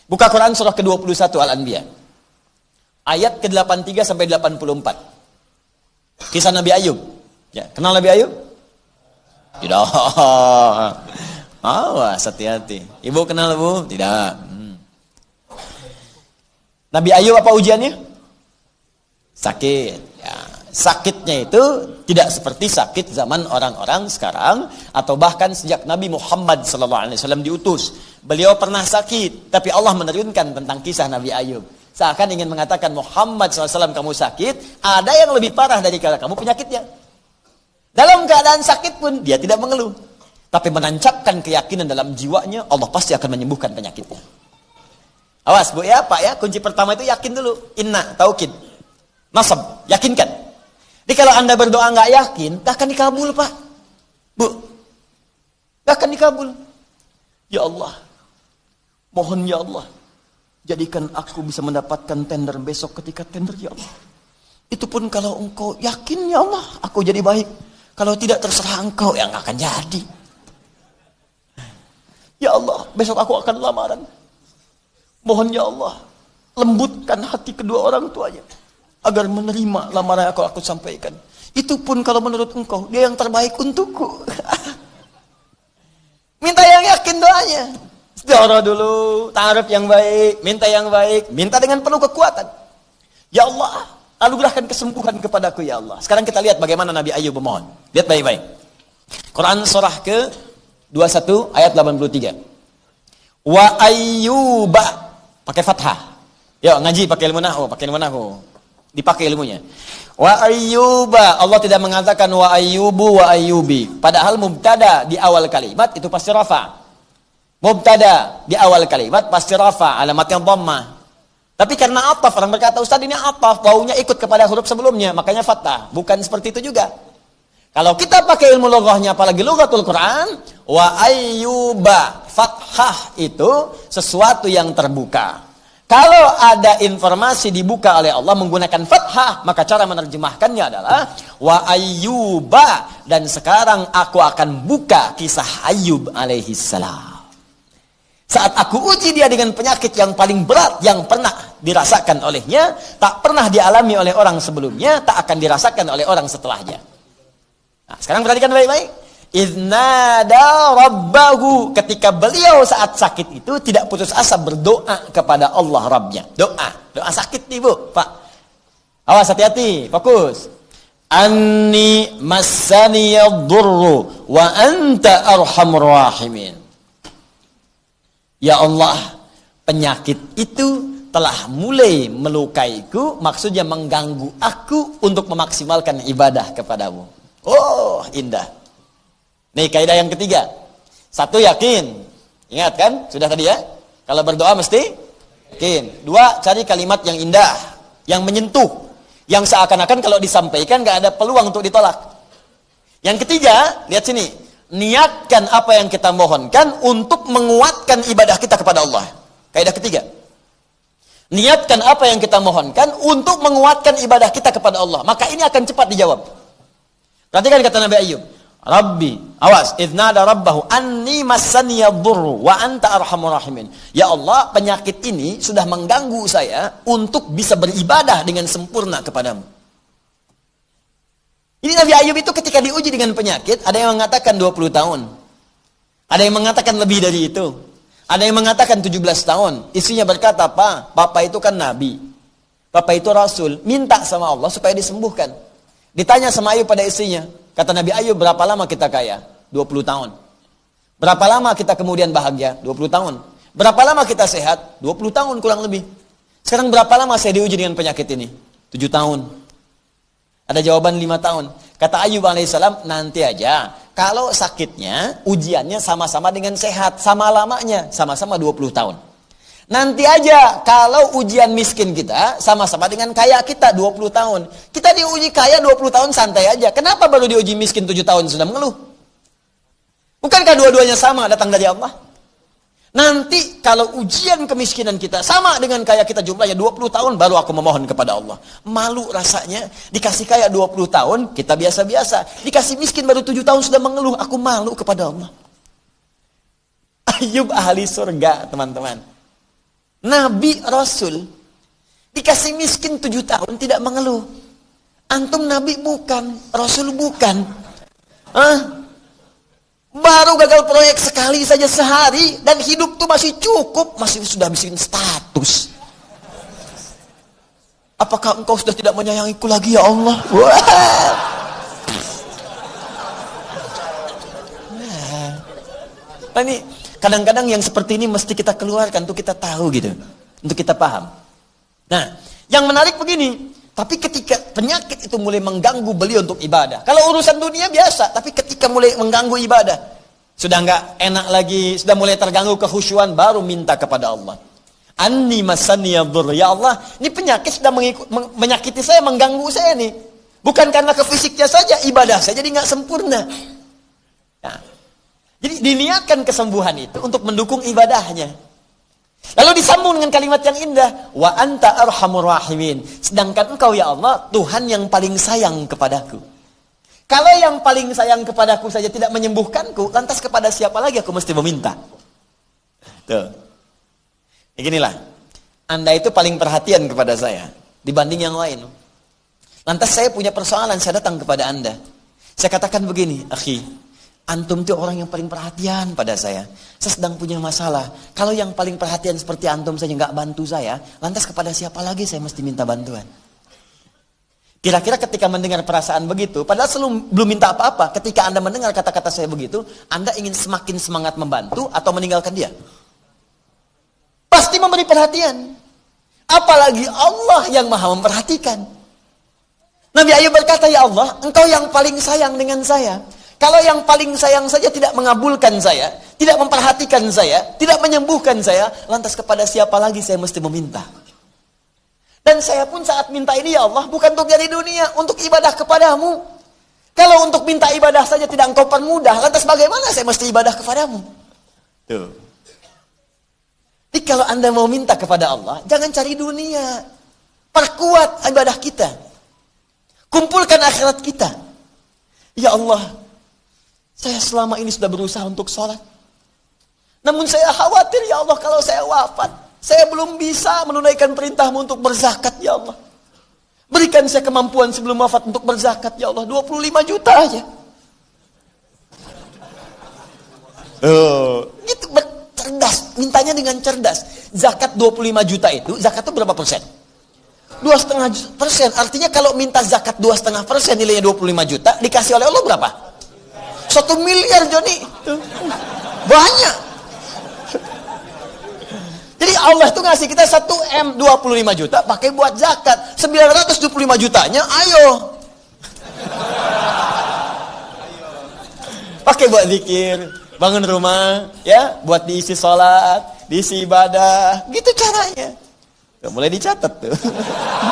Buka Quran surah ke-21 Al-Anbiya. Ayat ke-83 sampai 84. Kisah Nabi Ayub. Ya, kenal Nabi Ayub? Tidak. Awas, hati-hati. Ibu kenal, Bu? Tidak. Nabi Ayub apa ujiannya? Sakit. Ya, sakitnya itu tidak seperti sakit zaman orang-orang sekarang atau bahkan sejak Nabi Muhammad SAW diutus. Beliau pernah sakit, tapi Allah menurunkan tentang kisah Nabi Ayub. Seakan ingin mengatakan Muhammad SAW kamu sakit, ada yang lebih parah dari kamu penyakitnya. Dalam keadaan sakit pun dia tidak mengeluh, tapi menancapkan keyakinan dalam jiwanya Allah pasti akan menyembuhkan penyakitnya. Awas Bu ya Pak ya, kunci pertama itu yakin dulu. Inna, taukid, nasab, yakinkan. Jadi kalau Anda berdoa nggak yakin, tak akan dikabul Pak. Bu, tak akan dikabul. Ya Allah, mohon ya Allah, jadikan aku bisa mendapatkan tender besok ketika tender ya Allah. Itu pun kalau engkau yakin ya Allah, aku jadi baik. Kalau tidak terserah engkau yang akan jadi. Ya Allah, besok aku akan lamaran. Mohon ya Allah, lembutkan hati kedua orang tuanya agar menerima lamaran yang aku sampaikan. Itu pun kalau menurut engkau, dia yang terbaik untukku. Minta yang yakin doanya. Istighfar dulu, ta'aruf yang baik, minta yang baik, minta dengan penuh kekuatan. Ya Allah, anugerahkan kesembuhan kepadaku ya Allah. Sekarang kita lihat bagaimana Nabi Ayub memohon. Lihat baik-baik. Quran surah ke-21 ayat 83. Wa ayyuba, pakai fathah. Yuk ngaji pakai ilmu nahwu, dipakai ilmunya. Wa ayyuba, Allah tidak mengatakan wa ayyubu wa ayyubi. Padahal mubtada di awal kalimat itu pasti rafa. Mubtada di awal kalimat pasti rafa, alamatnya dhammah. Tapi karena ataf, orang berkata, Ustaz ini ataf, baunya ikut kepada huruf sebelumnya, makanya fathah. Bukan seperti itu juga. Kalau kita pakai ilmu lughahnya, apalagi lughatul Quran, wa ayyuba, fathah itu sesuatu yang terbuka. Kalau ada informasi dibuka oleh Allah menggunakan fathah, maka cara menerjemahkannya adalah wa ayyuba, dan sekarang aku akan buka kisah Ayub alaihi salam. Saat aku uji dia dengan penyakit yang paling berat yang pernah dirasakan olehnya, tak pernah dialami oleh orang sebelumnya, tak akan dirasakan oleh orang setelahnya. Nah, sekarang perhatikan baik-baik. Iznada rabbahu, ketika beliau saat sakit itu tidak putus asa berdoa kepada Allah Rabbnya. Doa sakit nih Bu, Pak. Awas, hati-hati, fokus. Anni massaniyad-durru wa anta arhamur rahimin. Ya Allah, penyakit itu telah mulai melukaiku, maksudnya mengganggu aku untuk memaksimalkan ibadah kepadamu. Oh, indah. Nih kaidah yang ketiga. Satu, yakin. Ingat kan? Sudah tadi ya? Kalau berdoa mesti yakin. Dua, cari kalimat yang indah, yang menyentuh, yang seakan-akan kalau disampaikan gak ada peluang untuk ditolak. Yang ketiga, lihat sini. Niatkan apa yang kita mohonkan untuk menguatkan ibadah kita kepada Allah. Kaidah ketiga. Niatkan apa yang kita mohonkan untuk menguatkan ibadah kita kepada Allah. Maka ini akan cepat dijawab. Perhatikan kata Nabi Ayub. Rabbi, awas, idnada rabbahu anni massaniyad-durru wa anta arhamur rahimin. Ya Allah, penyakit ini sudah mengganggu saya untuk bisa beribadah dengan sempurna kepadamu. Ini Nabi Ayub itu ketika diuji dengan penyakit, ada yang mengatakan 20 tahun. Ada yang mengatakan lebih dari itu. Ada yang mengatakan 17 tahun. Istrinya berkata, Bapak itu kan Nabi. Bapak itu Rasul. Minta sama Allah supaya disembuhkan. Ditanya sama Ayub pada istrinya. Kata Nabi Ayub, berapa lama kita kaya? 20 tahun. Berapa lama kita kemudian bahagia? 20 tahun. Berapa lama kita sehat? 20 tahun kurang lebih. Sekarang berapa lama saya diuji dengan penyakit ini? 7 tahun. Ada jawaban 5 tahun. Kata Ayub alaihissalam, nanti aja. Kalau sakitnya, ujiannya sama-sama dengan sehat. Sama lamanya, sama-sama 20 tahun. Nanti aja, kalau ujian miskin kita, sama-sama dengan kaya kita 20 tahun. Kita diuji kaya 20 tahun santai aja. Kenapa baru diuji miskin 7 tahun sudah mengeluh? Bukankah dua-duanya sama datang dari Allah? Nanti kalau ujian kemiskinan kita sama dengan kaya kita jumlahnya 20 tahun, baru aku memohon kepada Allah. Malu rasanya, dikasih kaya 20 tahun, kita biasa-biasa. Dikasih miskin baru 7 tahun sudah mengeluh, aku malu kepada Allah. Ayub ahli surga, teman-teman. Nabi Rasul dikasih miskin 7 tahun tidak mengeluh. Antum Nabi bukan, Rasul bukan. Baru gagal proyek sekali saja sehari dan hidup tuh masih cukup, masih sudah bikin status. Apakah engkau sudah tidak menyayangiku lagi ya Allah? Nah, ini kadang-kadang yang seperti ini mesti kita keluarkan untuk kita tahu gitu, untuk kita paham. Nah, yang menarik begini, tapi ketika penyakit itu mulai mengganggu beliau untuk ibadah. Kalau urusan dunia biasa, tapi ketika mulai mengganggu ibadah, sudah nggak enak lagi, sudah mulai terganggu kekhusyuan, baru minta kepada Allah. Anni masani yadur, ya Allah, ini penyakit sudah menyakiti saya, mengganggu saya nih. Bukan karena ke fisiknya saja, ibadah saya jadi nggak sempurna. Nah, jadi diniatkan kesembuhan itu untuk mendukung ibadahnya. Lalu disambung dengan kalimat yang indah, wa anta arhamur rahimin. Sedangkan engkau ya Allah, Tuhan yang paling sayang kepadaku. Kalau yang paling sayang kepadaku saja tidak menyembuhkanku, lantas kepada siapa lagi aku mesti meminta? Tuh. Beginilah, Anda itu paling perhatian kepada saya dibanding yang lain. Lantas saya punya persoalan, saya datang kepada Anda. Saya katakan begini, akhi, antum itu orang yang paling perhatian pada saya. Saya sedang punya masalah. Kalau yang paling perhatian seperti antum saja nggak bantu saya, lantas kepada siapa lagi saya mesti minta bantuan? Kira-kira ketika mendengar perasaan begitu, padahal belum minta apa-apa, ketika Anda mendengar kata-kata saya begitu, Anda ingin semakin semangat membantu atau meninggalkan dia? Pasti memberi perhatian. Apalagi Allah yang maha memperhatikan. Nabi Ayub berkata, ya Allah, engkau yang paling sayang dengan saya. Kalau yang paling sayang saja tidak mengabulkan saya, tidak memperhatikan saya, tidak menyembuhkan saya, lantas kepada siapa lagi saya mesti meminta? Dan saya pun saat minta ini, ya Allah, bukan untuk dari dunia, untuk ibadah kepadamu. Kalau untuk minta ibadah saja tidak engkau permudah, lantas bagaimana saya mesti ibadah kepadamu? Tuh. Jadi kalau Anda mau minta kepada Allah, jangan cari dunia. Perkuat ibadah kita. Kumpulkan akhirat kita. Ya Allah, saya selama ini sudah berusaha untuk sholat. Namun saya khawatir, ya Allah, kalau saya wafat, saya belum bisa menunaikan perintahmu untuk berzakat, ya Allah. Berikan saya kemampuan sebelum wafat untuk berzakat, ya Allah. 25 juta aja. Itu cerdas, mintanya dengan cerdas. Zakat 25 juta itu, zakat itu berapa persen? 2,5%. Artinya kalau minta zakat 2,5% nilainya 25 juta, dikasih oleh Allah berapa? 1 miliar, Joni. Banyak. Jadi Allah itu ngasih kita 1 M 25 juta pakai buat zakat. 925 jutanya ayo. Pakai buat zikir, bangun rumah, ya, buat diisi sholat, diisi ibadah. Gitu caranya. Mulai dicatat tuh.